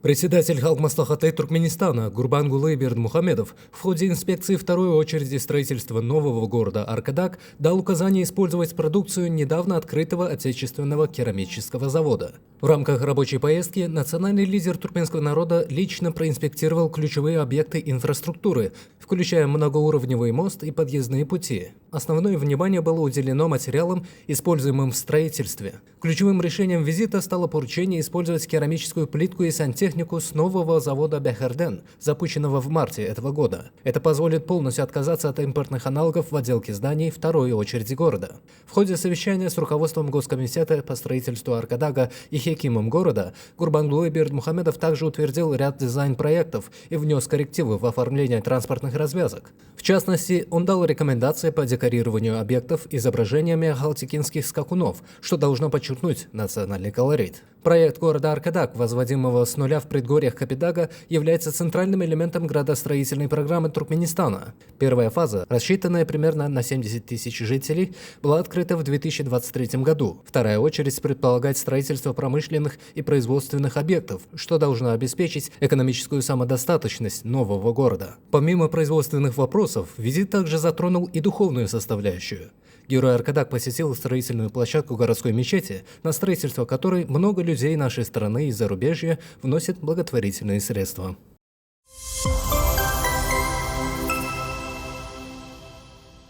Председатель Халк-Маслахата Туркменистана Гурбангулы Бердмухамедов в ходе инспекции второй очереди строительства нового города Аркадак дал указание использовать продукцию недавно открытого отечественного керамического завода. В рамках рабочей поездки национальный лидер туркменского народа лично проинспектировал ключевые объекты инфраструктуры, включая многоуровневый мост и подъездные пути. Основное внимание было уделено материалам, используемым в строительстве. Ключевым решением визита стало поручение использовать керамическую плитку и сантехнику с нового завода Бехерден, запущенного в марте этого года. Это позволит полностью отказаться от импортных аналогов в отделке зданий второй очереди города. В ходе совещания с руководством Госкомитета по строительству Аркадага и хекимом города Гурбангулы Бердмухамедов также утвердил ряд дизайн-проектов и внес коррективы в оформление транспортных развязок. В частности, он дал рекомендации по декорированию объектов изображениями халтикинских скакунов, что должно подчеркнуть национальный колорит. Проект города Аркадак, возводимого с нуля в предгорьях Капитага, является центральным элементом градостроительной программы Туркменистана. Первая фаза, рассчитанная примерно на 70 тысяч жителей, была открыта в 2023 году. Вторая очередь предполагает строительство промышленных и производственных объектов, что должно обеспечить экономическую самодостаточность нового города. Помимо производственных вопросов, визит также затронул и духовную составляющую. Герой Аркадак посетил строительную площадку городской мечети, на строительство которой много людей нашей страны и зарубежья вносят благотворительные средства.